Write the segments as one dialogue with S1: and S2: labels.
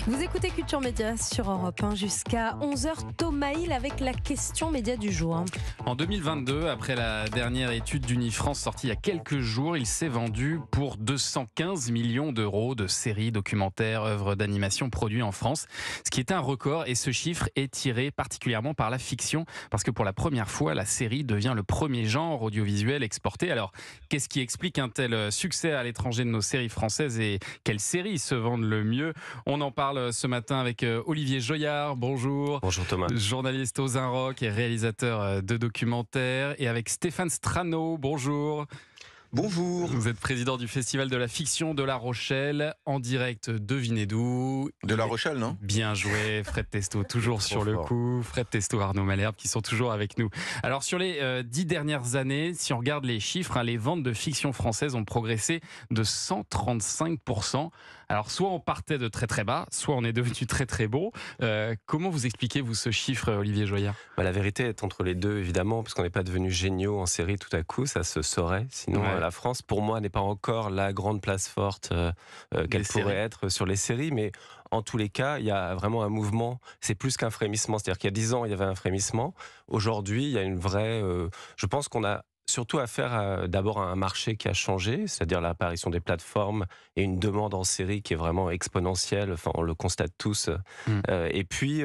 S1: Vous écoutez Culture Média sur Europe 1 jusqu'à 11h. Thomas Hill avec la question média du jour.
S2: En 2022, après la dernière étude d'Unifrance sortie il y a quelques jours, il s'est vendu pour 215 millions d'euros de séries, documentaires, œuvres d'animation produits en France, ce qui est un record, et ce chiffre est tiré particulièrement par la fiction, parce que pour la première fois, la série devient le premier genre audiovisuel exporté. Alors, qu'est-ce qui explique un tel succès à l'étranger de nos séries françaises et quelles séries se vendent le mieux? On en parle ce matin avec Olivier Joyard. Bonjour.
S3: Bonjour Thomas.
S2: Journaliste aux Inrocks et réalisateur de documentaires. Et avec Stéphane Strano. Bonjour.
S4: Bonjour.
S2: Vous êtes président du Festival de la Fiction de La Rochelle, en direct, devinez d'où.
S4: De La Rochelle, non?
S2: Bien joué, Fred Testo, toujours sur le coup. Fred Testo, Arnaud Malherbe, qui sont toujours avec nous. Alors, sur les 10 dernières années, si on regarde les chiffres, les ventes de fiction française ont progressé de 135%. Alors, soit on partait de très très bas, soit on est devenu très très bon. Comment vous expliquez-vous ce chiffre, Olivier Joyard?
S3: La vérité est entre les deux, évidemment, parce qu'on n'est pas devenu géniaux en série tout à coup, ça se saurait. Sinon, la France, pour moi, n'est pas encore la grande place forte qu'elle pourrait être sur les séries, mais en tous les cas, il y a vraiment un mouvement. C'est plus qu'un frémissement. C'est-à-dire qu'il y a 10 ans, il y avait un frémissement. Aujourd'hui, il y a une vraie... je pense qu'on a surtout affaire d'abord à un marché qui a changé, c'est-à-dire l'apparition des plateformes et une demande en série qui est vraiment exponentielle, enfin, on le constate tous. Et puis,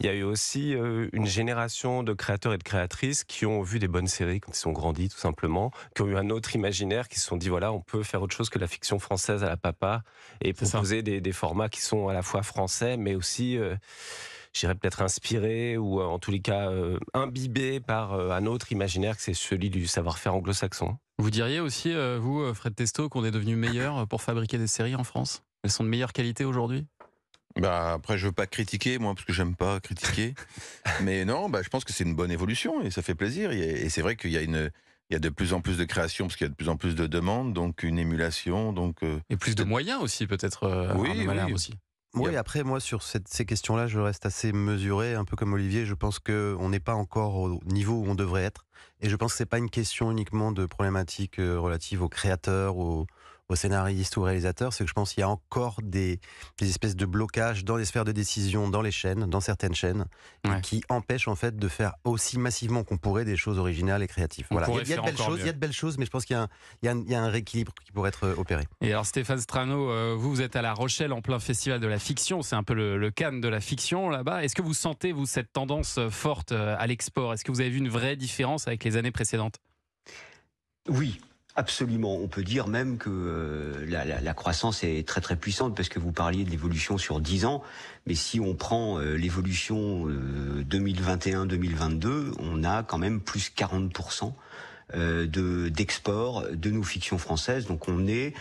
S3: il y a eu aussi une génération de créateurs et de créatrices qui ont vu des bonnes séries quand ils sont grandis, tout simplement, qui ont eu un autre imaginaire, qui se sont dit, voilà, on peut faire autre chose que la fiction française à la papa, et proposer des formats qui sont à la fois français, mais aussi... j'irais peut-être inspiré ou en tous les cas imbibé par un autre imaginaire que c'est celui du savoir-faire anglo-saxon.
S2: Vous diriez aussi, vous, Fred Testo, qu'on est devenu meilleur pour fabriquer des séries en France? Elles sont de meilleure qualité aujourd'hui?
S4: Après, je veux pas critiquer, moi, parce que j'aime pas critiquer. Mais non, je pense que c'est une bonne évolution et ça fait plaisir. Et c'est vrai qu'il y a de plus en plus de créations, parce qu'il y a de plus en plus de demandes, donc une émulation.
S2: Et plus de moyens aussi, peut-être,
S4: oui.
S2: aussi.
S5: Oui, après, moi, sur ces questions-là, je reste assez mesuré, un peu comme Olivier. Je pense qu'on n'est pas encore au niveau où on devrait être. Et je pense que ce n'est pas une question uniquement de problématiques relatives aux créateurs, aux scénaristes, aux réalisateurs. C'est que je pense qu'il y a encore des espèces de blocages dans les sphères de décision, dans les chaînes, dans certaines chaînes, qui empêchent en fait de faire aussi massivement qu'on pourrait des choses originales et créatives. Voilà. Il y a de belles choses, mais je pense qu'il y a un rééquilibre qui pourrait être opéré.
S2: Et alors Stéphane Strano, vous êtes à La Rochelle en plein festival de la fiction, c'est un peu le Cannes de la fiction là-bas. Est-ce que vous sentez, vous, cette tendance forte à l'export? Est-ce que vous avez vu une vraie différence avec les années précédentes?
S6: Oui. Absolument, on peut dire même que la croissance est très très puissante, parce que vous parliez de l'évolution sur 10 ans, mais si on prend l'évolution 2021-2022, on a quand même plus 40% d'export de nos fictions françaises. Donc on est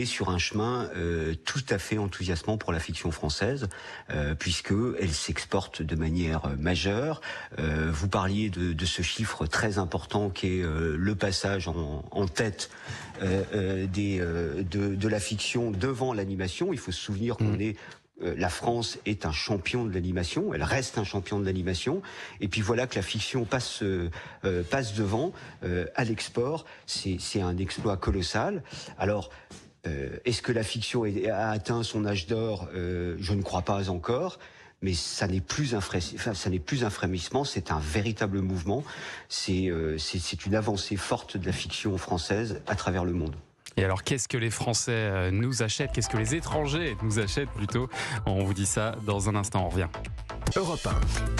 S6: sur un chemin tout à fait enthousiasmant pour la fiction française, puisque elle s'exporte de manière majeure. Vous parliez de ce chiffre très important qui est le passage en tête de la fiction devant l'animation. Il faut se souvenir qu'on est la France est un champion de l'animation, elle reste un champion de l'animation, et puis voilà que la fiction passe devant à l'export. C'est un exploit colossal. Alors, est-ce que la fiction a atteint son âge d'or? Je ne crois pas encore. Mais ça n'est plus un frémissement, c'est un véritable mouvement. C'est une avancée forte de la fiction française à travers le monde.
S2: Et alors, qu'est-ce que les Français nous achètent? Qu'est-ce que les étrangers nous achètent plutôt? On vous dit ça dans un instant, on revient.
S1: Europe 1.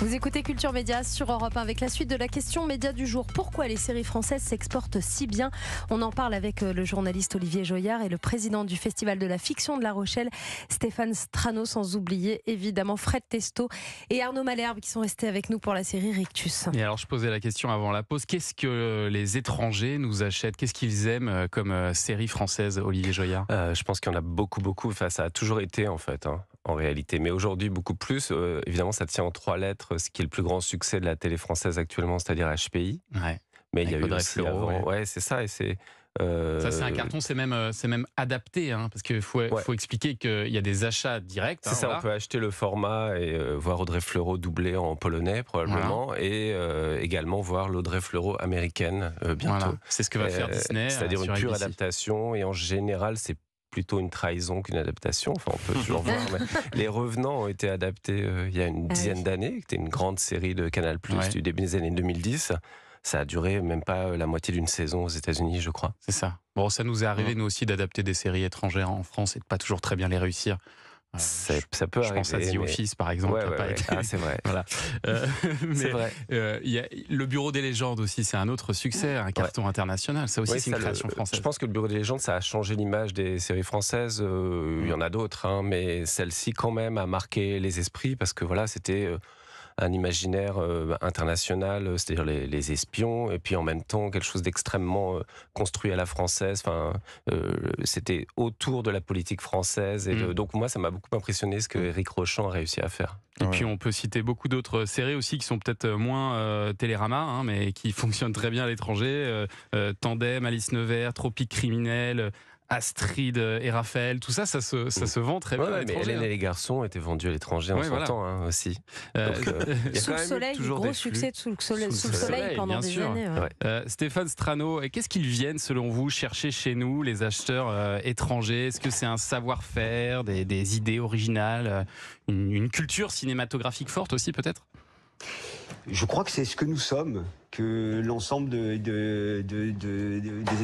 S1: Vous écoutez Culture Média sur Europe 1 avec la suite de la question média du jour. Pourquoi les séries françaises s'exportent si bien? On en parle avec le journaliste Olivier Joyard et le président du Festival de la Fiction de La Rochelle, Stéphane Strano, sans oublier évidemment Fred Testo et Arnaud Malherbe qui sont restés avec nous pour la série Rictus.
S2: Et alors, je posais la question avant la pause. Qu'est-ce que les étrangers nous achètent? Qu'est-ce qu'ils aiment comme série française, Olivier Joyard?
S3: Je pense qu'il y en a beaucoup. Enfin, ça a toujours été en fait, en réalité. Mais aujourd'hui, beaucoup plus. Évidemment, ça tient en 3 lettres, ce qui est le plus grand succès de la télé française actuellement, c'est-à-dire HPI.
S2: Ouais.
S3: Mais il y a eu
S2: Audrey
S3: aussi
S2: Fleurot,
S3: avant. Ouais, c'est ça. Et c'est
S2: ça, c'est un carton, c'est même adapté, parce qu'il faut expliquer qu'il y a des achats directs.
S3: C'est ça, voilà. On peut acheter le format et voir Audrey Fleurot doublée en polonais probablement, et également voir l'Audrey Fleurot américaine bientôt.
S2: Voilà. C'est ce que va faire Disney.
S3: C'est-à-dire une pure
S2: ABC.
S3: adaptation, et en général, c'est plutôt une trahison qu'une adaptation. Enfin, on peut toujours voir. Mais Les Revenants ont été adaptés il y a une dizaine d'années. C'était une grande série de Canal+, du début des années 2010. Ça a duré même pas la moitié d'une saison aux États-Unis, je crois.
S2: C'est ça. Bon, ça nous est arrivé, nous aussi, d'adapter des séries étrangères en France et de pas toujours très bien les réussir.
S3: Ça peut arriver.
S2: Je pense à The Office, par exemple.
S3: C'est vrai.
S2: Voilà.
S3: C'est vrai.
S2: Y a le Bureau des légendes aussi, c'est un autre succès, un carton international. Ça aussi, c'est une création française.
S3: Je pense que le Bureau des légendes, ça a changé l'image des séries françaises. Il y en a d'autres, mais celle-ci, quand même, a marqué les esprits parce que voilà, c'était un imaginaire international, c'est-à-dire les espions, et puis en même temps quelque chose d'extrêmement construit à la française. Enfin, c'était autour de la politique française, et donc moi ça m'a beaucoup impressionné ce que Éric Rochant a réussi à faire.
S2: Et puis on peut citer beaucoup d'autres séries aussi qui sont peut-être moins Télérama, mais qui fonctionnent très bien à l'étranger. Tandem, Alice Nevers, Tropique criminel, Astrid et Raphaël, tout ça, ça se vend très bien à l'étranger.
S3: Mais Hélène et les garçons étaient vendus à l'étranger en son temps aussi.
S1: Sous le soleil, gros succès de Sous le soleil pendant des années.
S2: Stéphane Strano, qu'est-ce qu'ils viennent selon vous chercher chez nous, les acheteurs étrangers? Est-ce que c'est un savoir-faire, des idées originales, une culture cinématographique forte aussi peut-être?
S6: Je crois que c'est ce que nous sommes, que l'ensemble des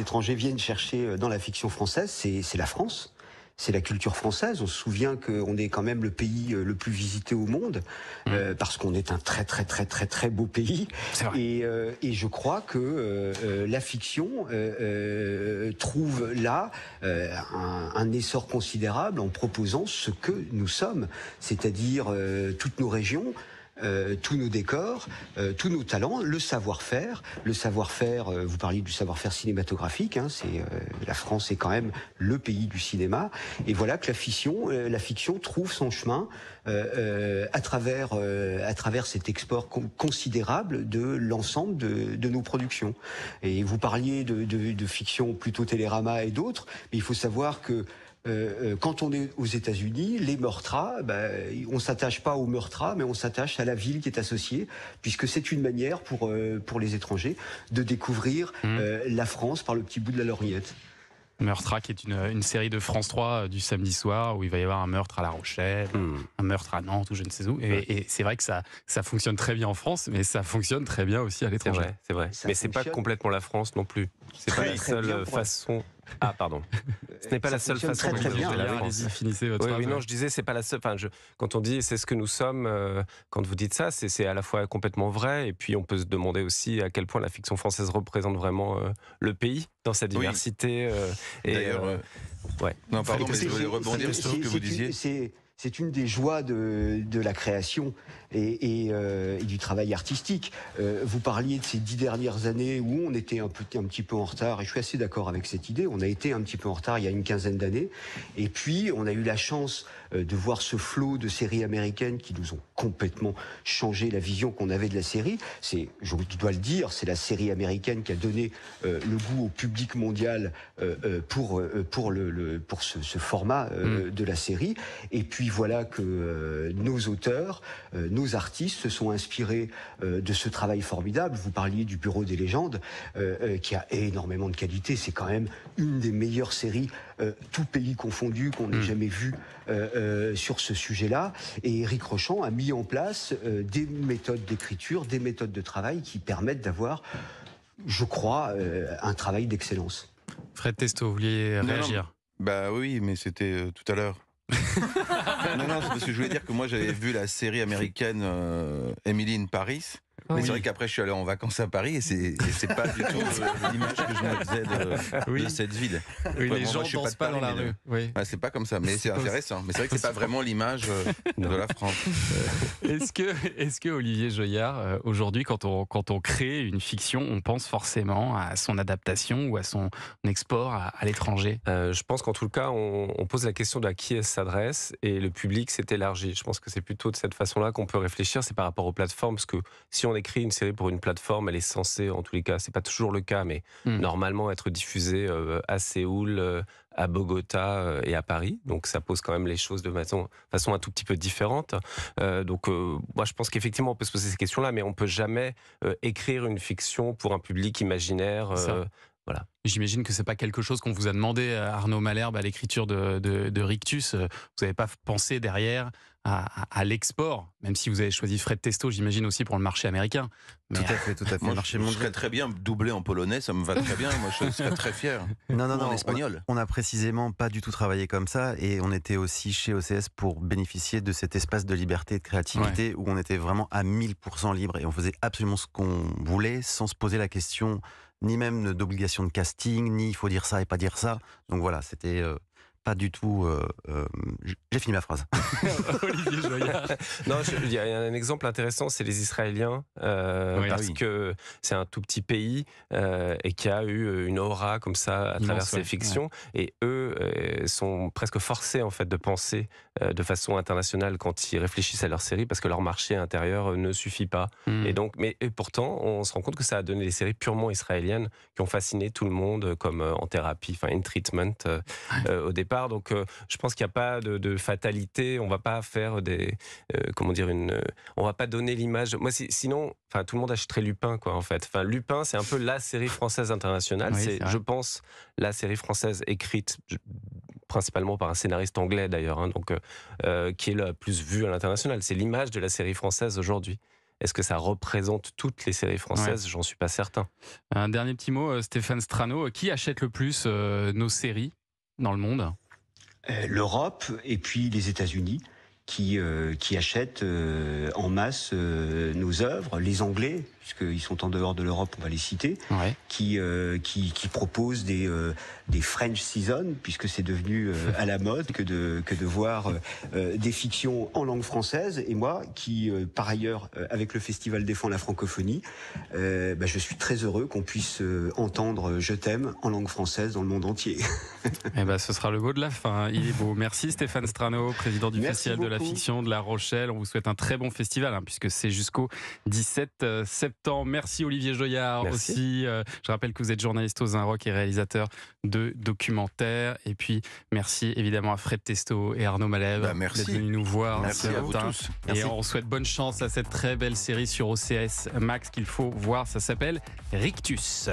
S6: étrangers viennent chercher dans la fiction française, c'est la France. C'est la culture française. On se souvient qu'on est quand même le pays le plus visité au monde, parce qu'on est un très très très très très beau pays. Et je crois que la fiction trouve là un essor considérable en proposant ce que nous sommes, c'est-à-dire toutes nos régions. Tous nos décors, tous nos talents, le savoir-faire. Vous parliez du savoir-faire cinématographique, la France est quand même le pays du cinéma. Et voilà que la fiction trouve son chemin à travers cet export considérable de l'ensemble de nos productions. Et vous parliez de fiction plutôt Télérama et d'autres, mais il faut savoir que quand on est aux États-Unis, les meurtras, on s'attache pas aux meurtras, mais on s'attache à la ville qui est associée, puisque c'est une manière pour les étrangers de découvrir la France par le petit bout de la lorgnette.
S2: Meurtra, qui est une série de France 3 du samedi soir où il va y avoir un meurtre à La Rochelle, un meurtre à Nantes ou je ne sais où. Et c'est vrai que ça fonctionne très bien en France, mais ça fonctionne très bien aussi à l'étranger.
S3: C'est vrai. Mais c'est pas complètement la France non plus. C'est pas la seule façon. Ah pardon. Ce n'est pas la seule façon.
S6: Très bien.
S2: Allez-y, finissez votre phrase.
S3: Oui, non, je disais c'est pas la seule. Enfin, quand on dit c'est ce que nous sommes, quand vous dites ça, c'est à la fois complètement vrai, et puis on peut se demander aussi à quel point la fiction française représente vraiment le pays dans sa diversité.
S4: D'ailleurs, non, pardon, mais je voulais rebondir sur ce que vous disiez.
S6: C'est une des joies de la création et du travail artistique. Vous parliez de ces 10 dernières années où on était un petit peu en retard, et je suis assez d'accord avec cette idée. On a été un petit peu en retard il y a une quinzaine d'années, et puis on a eu la chance de voir ce flot de séries américaines qui nous ont complètement changé la vision qu'on avait de la série. Je dois le dire, c'est la série américaine qui a donné le goût au public mondial pour ce format de la série. Et puis voilà que nos auteurs, nos artistes se sont inspirés de ce travail formidable. Vous parliez du Bureau des légendes, qui a énormément de qualité. C'est quand même une des meilleures séries, tout pays confondu, qu'on ait jamais vu sur ce sujet-là. Et Éric Rochant a mis en place des méthodes d'écriture, des méthodes de travail qui permettent d'avoir, je crois, un travail d'excellence.
S2: Fred Testo, vous vouliez réagir?
S4: Bah oui, mais c'était tout à l'heure. non, c'est parce que je voulais dire que moi j'avais vu la série américaine Emily in Paris. Mais c'est vrai qu'après je suis allé en vacances à Paris et c'est pas du tout l'image que je me faisais de cette ville.
S2: Oui, les gens ne dansent pas dans la rue.
S4: C'est pas comme ça, mais c'est intéressant. Mais c'est vrai que c'est pas vraiment l'image de la France.
S2: Est-ce que Olivier Joyard, aujourd'hui, quand on crée une fiction, on pense forcément à son adaptation ou à son export à l'étranger?
S3: Je pense qu'en tout cas, on pose la question de à qui elle s'adresse, et le public s'est élargi. Je pense que c'est plutôt de cette façon-là qu'on peut réfléchir. C'est par rapport aux plateformes, parce que si on écrit une série pour une plateforme, elle est censée, en tous les cas, c'est pas toujours le cas, mais normalement être diffusée à Séoul, à Bogota et à Paris. Donc ça pose quand même les choses de façon un tout petit peu différente. Donc moi je pense qu'effectivement on peut se poser ces questions-là, mais on peut jamais écrire une fiction pour un public imaginaire Voilà.
S2: J'imagine que c'est pas quelque chose qu'on vous a demandé, Arnaud Malherbe, à l'écriture de Rictus. Vous n'avez pas pensé derrière à l'export, même si vous avez choisi Fred Testo, j'imagine aussi pour le marché américain. Mais
S5: Tout à fait, tout à fait.
S4: Moi,
S5: Marché
S4: je
S5: mondial.
S4: serais très bien doublé en polonais, ça me va très bien. Moi, je serais très fier.
S5: Non,
S4: Ou en espagnol.
S5: On a précisément pas du tout travaillé comme ça et on était aussi chez OCS pour bénéficier de cet espace de liberté et de créativité où on était vraiment à 1000% libre et on faisait absolument ce qu'on voulait sans se poser la question ni même d'obligation de casting, ni il faut dire ça et pas dire ça. Donc voilà, c'était pas du tout... j'ai fini ma phrase.
S2: Olivier Joyard.
S3: Non, il y a un exemple intéressant, c'est les Israéliens, parce que c'est un tout petit pays et qui a eu une aura comme ça à travers ses fictions. Et eux sont presque forcés en fait de penser de façon internationale quand ils réfléchissent à leur série, parce que leur marché intérieur ne suffit pas. Et donc, et pourtant, on se rend compte que ça a donné des séries purement israéliennes qui ont fasciné tout le monde, comme En Thérapie, enfin In Treatment au départ. Donc, je pense qu'il n'y a pas de fatalité. On va pas faire des, on va pas donner l'image. Moi, sinon, enfin, tout le monde achèterait Lupin, quoi, en fait. Enfin, Lupin, c'est un peu la série française internationale.
S2: Oui,
S3: c'est, je pense, la série française écrite principalement par un scénariste anglais d'ailleurs, hein, donc qui est la plus vue à l'international. C'est l'image de la série française aujourd'hui. Est-ce que ça représente toutes les séries françaises ? J'en suis pas certain.
S2: Un dernier petit mot, Stéphane Strano. Qui achète le plus nos séries dans le monde ?
S6: L'Europe et puis les États-Unis qui achètent en masse nos œuvres, les Anglais, puisqu'ils sont en dehors de l'Europe, on va les citer, qui proposent des French Season, puisque c'est devenu à la mode que de voir des fictions en langue française. Et moi, qui par ailleurs, avec le Festival défend la francophonie, je suis très heureux qu'on puisse entendre Je t'aime en langue française dans le monde entier.
S2: Ce sera le mot de la fin. Il est beau. Merci Stéphane Strano, président du Festival de la fiction de La Rochelle. On vous souhaite un très bon festival, puisque c'est jusqu'au 17 septembre. Merci Olivier Joyard aussi. Je rappelle que vous êtes journaliste aux Inrocks et réalisateur de documentaires. Et puis merci évidemment à Fred Testo et Arnaud Malherbe d'être venus nous voir.
S4: Merci à vous tous.
S2: Et on souhaite bonne chance à cette très belle série sur OCS Max qu'il faut voir. Ça s'appelle Rictus.